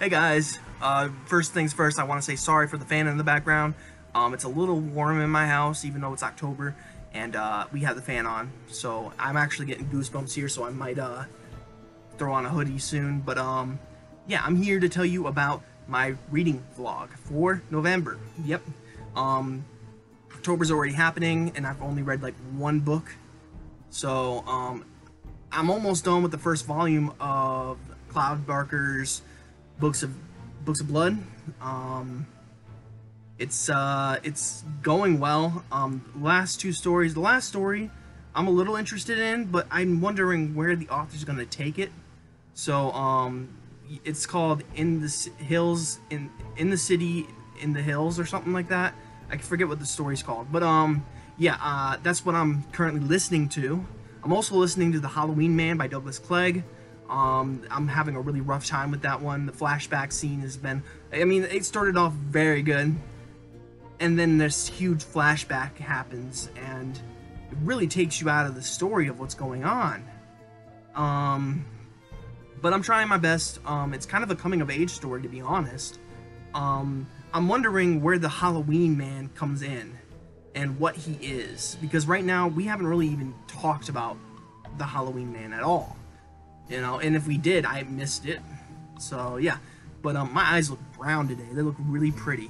Hey guys, first things first, I want to say sorry for the fan in the background. It's a little warm in my house, even though it's October, and we have the fan on. So I'm actually getting goosebumps here, so I might throw on a hoodie soon. But yeah, I'm here to tell you about my reading vlog for November. Yep, October's already happening, and I've only read like one book. So I'm almost done with the first volume of Cloud Barker's Books of Blood. It's going well. Last two stories. The last story I'm a little interested in, but I'm wondering where the author's gonna take it. So it's called In the Hills, in the City, in the Hills, or something like that. I forget what the story's called, but yeah, that's what I'm currently listening to. I'm also listening to The Halloween Man by Douglas Clegg. I'm having a really rough time with that one. The flashback scene has been, I mean, it started off very good, and then this huge flashback happens, and it really takes you out of the story of what's going on. But I'm trying my best. It's kind of a coming-of-age story, to be honest. I'm wondering where the Halloween Man comes in, and what he is, because right now we haven't really even talked about the Halloween Man at all. You know, and if we did, I missed it. So yeah, but my eyes look brown today. They look really pretty.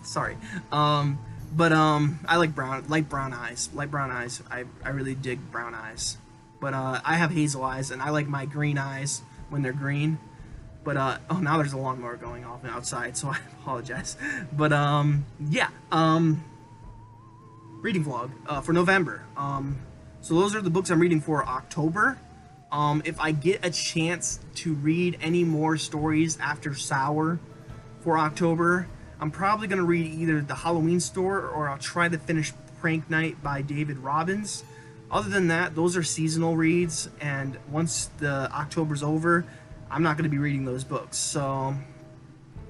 Sorry. I like light brown eyes. Light brown eyes. I really dig brown eyes. But I have hazel eyes, and I like my green eyes when they're green. But oh, now there's a lawnmower going off outside, so I apologize. But yeah. Reading vlog for November. So those are the books I'm reading for October. If I get a chance to read any more stories after Sour for October, I'm probably going to read either The Halloween Store, or I'll try to finish Prank Night by David Robbins. Other than that, those are seasonal reads, and once the October's over, I'm not going to be reading those books. So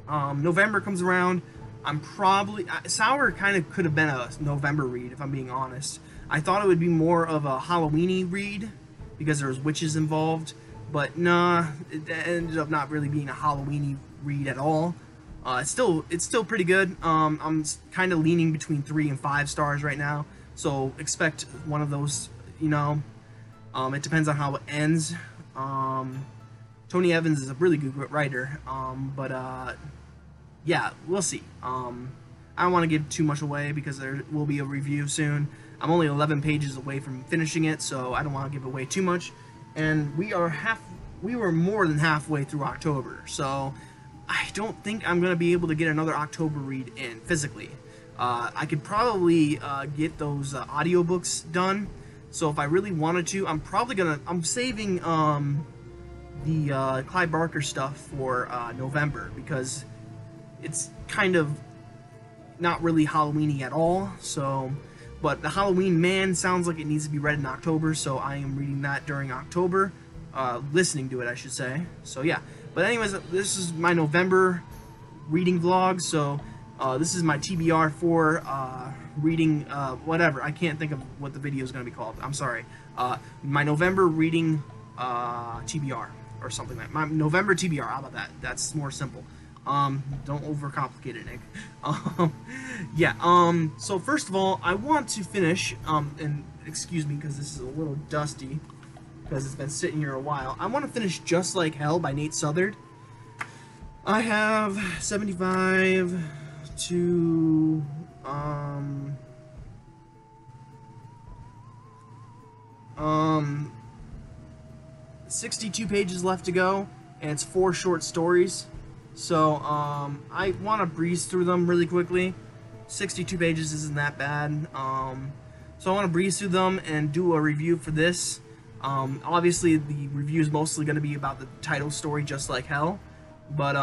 November comes around, I'm probably... Sour kind of could have been a November read, if I'm being honest. I thought it would be more of a Halloween-y read, because there was witches involved, but nah, it ended up not really being a Halloween-y read at all. It's still pretty good. I'm kind of leaning between 3 and 5 stars right now, so expect one of those, you know. It depends on how it ends. Tony Evans is a really good writer, but yeah, we'll see. I don't want to give too much away because there will be a review soon. I'm only 11 pages away from finishing it, so I don't want to give away too much. And we were more than halfway through October, so I don't think I'm gonna be able to get another October read in physically. I could probably get those audiobooks done. So if I really wanted to, I'm saving the Clive Barker stuff for November, because it's kind of not really Halloween-y at all. So. But The Halloween Man sounds like it needs to be read in October, so I am reading that during October. Listening to it, I should say. So yeah. But anyways, this is my November reading vlog, so this is my TBR for reading, whatever. I can't think of what the video is going to be called. I'm sorry. My November reading TBR, or something like that. My November TBR, how about that? That's more simple. Don't overcomplicate it, Nick. Yeah, so first of all, I want to finish, and excuse me because this is a little dusty, because it's been sitting here a while. I want to finish Just Like Hell by Nate Southard. I have 75 to, 62 pages left to go, and it's 4 short stories. So, I want to breeze through them really quickly. 62 pages isn't that bad. So I want to breeze through them and do a review for this. Obviously, the review is mostly going to be about the title story, Just Like Hell. But,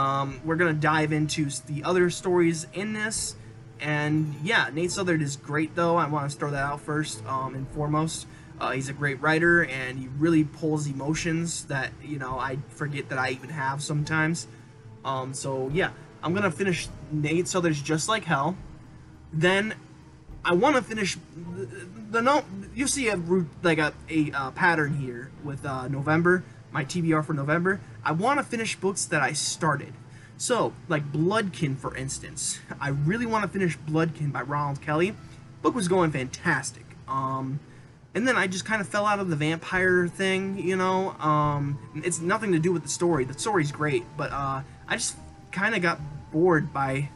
we're going to dive into the other stories in this. And, yeah, Nate Southard is great, though. I want to throw that out first and foremost. He's a great writer, and he really pulls emotions that, you know, I forget that I even have sometimes. So yeah, I'm gonna finish Nate Southard's Just Like Hell. Then I want to finish the no. You see a pattern here with November. my TBR for November, I want to finish books that I started. So, like Bloodkin, for instance. I really want to finish Bloodkin by Ronald Kelly. Book was going fantastic. And then I just kind of fell out of the vampire thing, you know. It's nothing to do with the story. The story's great, but I just kind of got bored by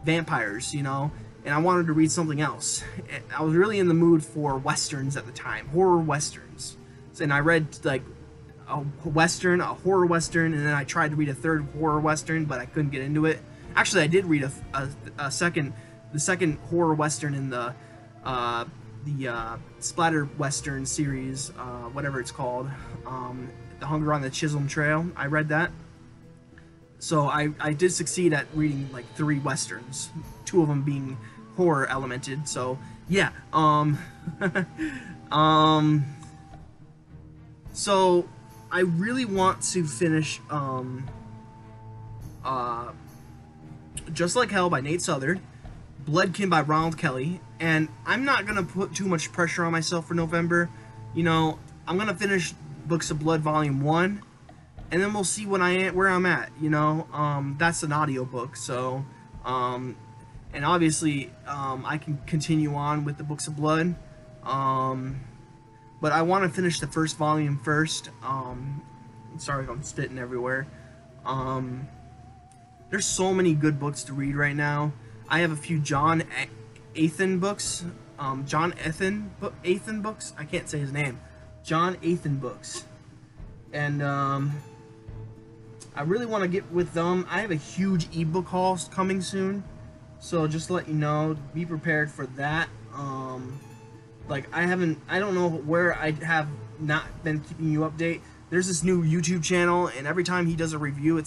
vampires, you know, and I wanted to read something else. I was really in the mood for westerns at the time, horror westerns. And I read like a western, a horror western, and then I tried to read a third horror western, but I couldn't get into it. Actually, I did read the second horror western in the splatter western series, whatever it's called, The Hunger on the Chisholm Trail. I read that. So I did succeed at reading like 3 westerns, 2 of them being horror elemented. So yeah, so I really want to finish Just Like Hell by Nate Southard, Bloodkin by Ronald Kelly, and I'm not gonna put too much pressure on myself for November. You know, I'm gonna finish Books of Blood Volume 1, and then we'll see where I'm at. You know, that's an audiobook, so and obviously I can continue on with the Books of Blood, but I want to finish the first volume first. Sorry if I'm spitting everywhere. There's so many good books to read right now. I have a few John Athan books. John Athan books? I can't say his name. John Athan books. And I really want to get with them. I have a huge ebook haul coming soon. So just to let you know, be prepared for that. Like I don't know where I have not been keeping you update. There's this new YouTube channel, and every time he does a review,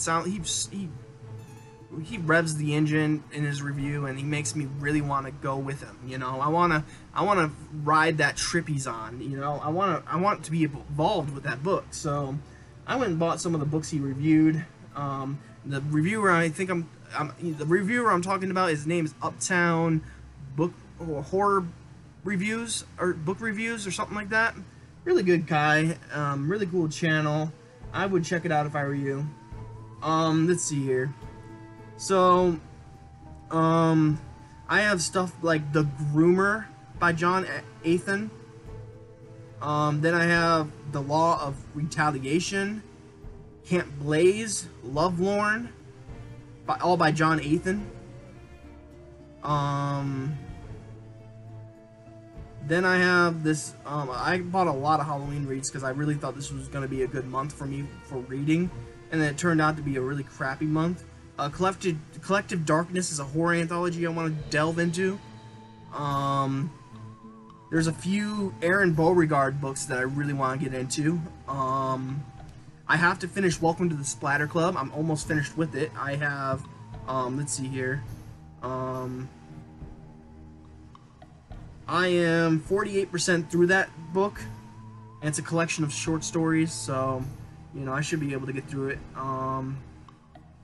he revs the engine in his review, and he makes me really want to go with him. You know, I wanna ride that trip he's on. You know, I want to be involved with that book. So I went and bought some of the books he reviewed. The reviewer the reviewer I'm talking about, his name is Uptown Book or Horror Reviews or Book Reviews or something like that. Really good guy. Really cool channel. I would check it out if I were you. Let's see here. So, I have stuff like The Groomer by John Athan. Then I have The Law of Retaliation, Camp Blaze, Lovelorn, all by John Athan. Then I have this, I bought a lot of Halloween reads because I really thought this was going to be a good month for me for reading, and then it turned out to be a really crappy month. Collective Darkness is a horror anthology I want to delve into. There's a few Aaron Beauregard books that I really want to get into. I have to finish Welcome to the Splatter Club. I'm almost finished with it. I have, let's see here. I am 48% through that book, and it's a collection of short stories, so, you know, I should be able to get through it.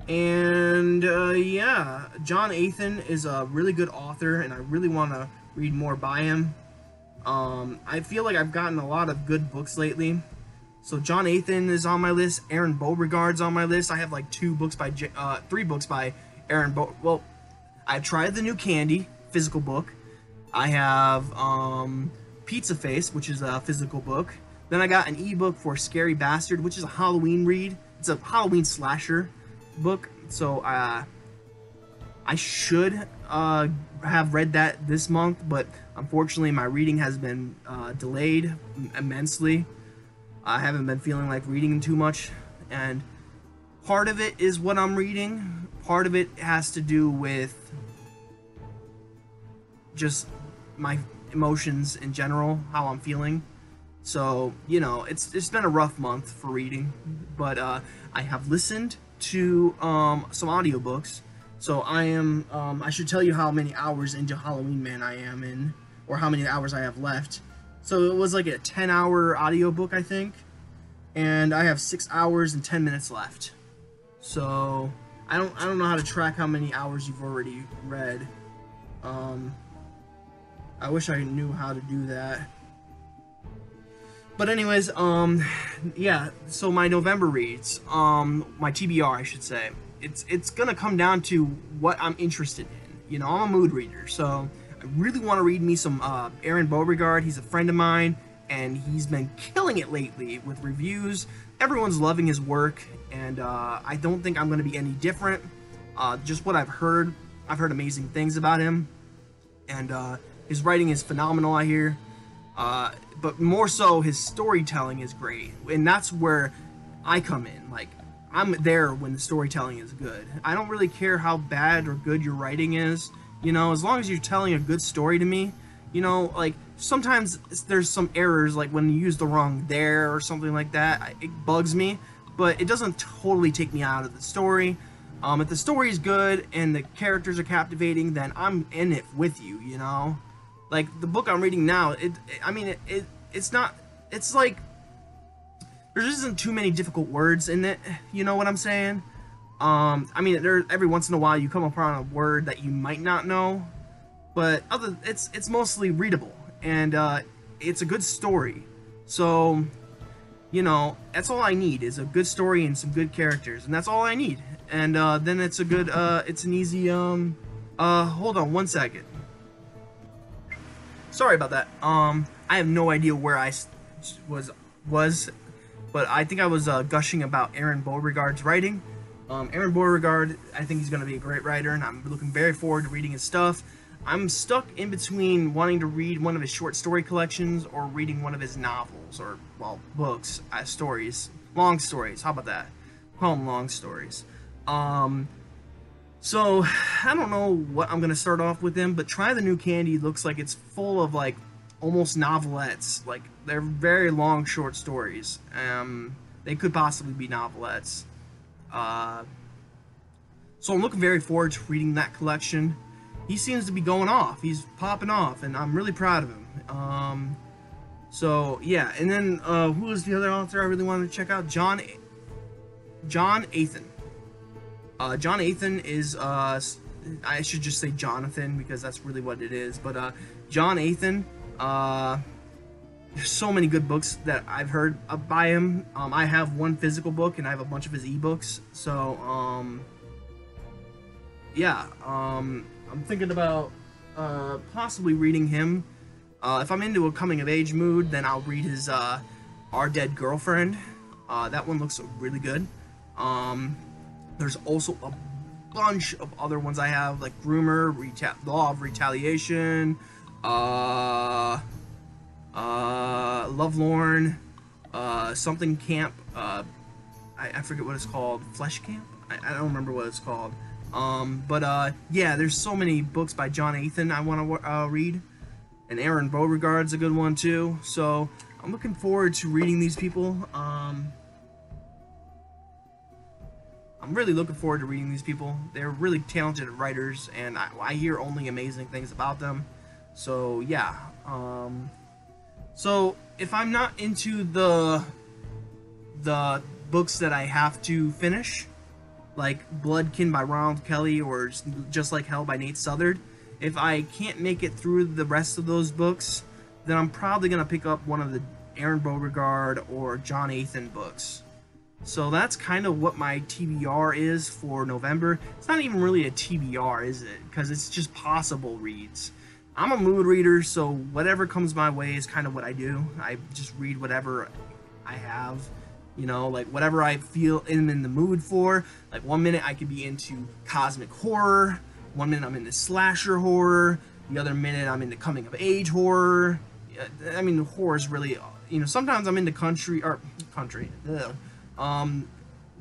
Yeah, John Athan is a really good author, and I really want to read more by him. I feel like I've gotten a lot of good books lately. So John Athan is on my list. Aaron Beauregard's on my list. I have like 3 books by Aaron Well, I tried the new Candy physical book. I have Pizza Face, which is a physical book. Then I got an ebook for Scary Bastard, which is a Halloween read. It's a Halloween slasher book. So I should have read that this month, but unfortunately my reading has been delayed immensely. I haven't been feeling like reading too much, and part of it is what I'm reading. Part of it has to do with just my emotions in general, how I'm feeling. So, you know, it's been a rough month for reading, but I have listened to some audiobooks. So I should tell you how many hours into Halloween Man I am in, or how many hours I have left. So it was like a 10-hour audiobook, I think, and I have 6 hours and 10 minutes left. So I don't know how to track how many hours you've already read. I wish I knew how to do that. But anyways, yeah. So my November reads, my TBR, I should say. It's gonna come down to what I'm interested in. You know, I'm a mood reader, so I really want to read me some Aaron Beauregard. He's a friend of mine, and he's been killing it lately with reviews. Everyone's loving his work, and I don't think I'm gonna be any different. Just what I've heard amazing things about him, and his writing is phenomenal, I hear. But more so, his storytelling is great, and that's where I come in. Like, I'm there when the storytelling is good. I don't really care how bad or good your writing is, you know, as long as you're telling a good story to me. You know, like, sometimes there's some errors, like when you use the wrong there or something like that. It bugs me, but it doesn't totally take me out of the story. If the story is good and the characters are captivating, then I'm in it with you, you know? Like, the book I'm reading now, it's not, it's like, there isn't too many difficult words in it, you know what I'm saying? I mean, every once in a while you come upon a word that you might not know, but it's mostly readable, and it's a good story. So, you know, that's all I need, is a good story and some good characters, and that's all I need. And then it's a good, it's an easy, hold on one second. Sorry about that. I have no idea where I was, but I think I was gushing about Aaron Beauregard's writing. Aaron Beauregard, I think he's going to be a great writer, and I'm looking very forward to reading his stuff. I'm stuck in between wanting to read one of his short story collections or reading one of his novels, or, well, books, stories, long stories. How about that? Call them long stories. So, I don't know what I'm going to start off with him, but Try the New Candy looks like it's full of, like, almost novelettes. Like, they're very long short stories. They could possibly be novelettes. So I'm looking very forward to reading that collection. He seems to be going off. He's popping off, and I'm really proud of him. So, yeah. And then, who is the other author I really wanted to check out? John Athan. John Athan is, I should just say Jonathan, because that's really what it is, but, John Athan, there's so many good books that I've heard by him. I have one physical book, and I have a bunch of his ebooks, so, yeah, I'm thinking about, possibly reading him. If I'm into a coming-of-age mood, then I'll read his, Our Dead Girlfriend. That one looks really good. There's also a bunch of other ones I have, like Groomer, Law of Retaliation, Lovelorn, something Camp, I forget what it's called, Flesh Camp? I don't remember what it's called. Yeah, there's so many books by John Athan I want to read, and Aaron Beauregard's a good one too, so I'm looking forward to reading these people. I'm really looking forward to reading these people. They're really talented writers, and I hear only amazing things about them. So, yeah. So, if I'm not into the books that I have to finish, like Bloodkin by Ronald Kelly or Just Like Hell by Nate Southard, if I can't make it through the rest of those books, then I'm probably going to pick up one of the Aaron Beauregard or John Athan books. So that's kind of what my TBR is for November. It's not even really a TBR, is it? Because it's just possible reads. I'm a mood reader, so whatever comes my way is kind of what I do. I just read whatever I have, you know, like whatever I feel in the mood for. Like 1 minute I could be into cosmic horror, 1 minute I'm into slasher horror, the other minute I'm into coming of age horror. I mean, horror is really, you know, sometimes I'm into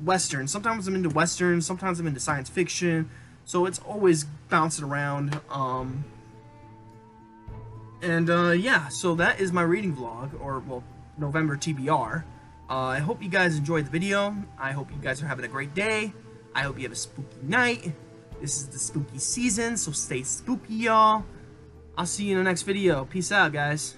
Western. Sometimes I'm into Western, sometimes I'm into science fiction, so it's always bouncing around. Yeah, so that is my reading vlog, or, well, November TBR. I hope you guys enjoyed the video. I hope you guys are having a great day. I hope you have a spooky night. This is the spooky season, so stay spooky, y'all. I'll see you in the next video. Peace out, guys.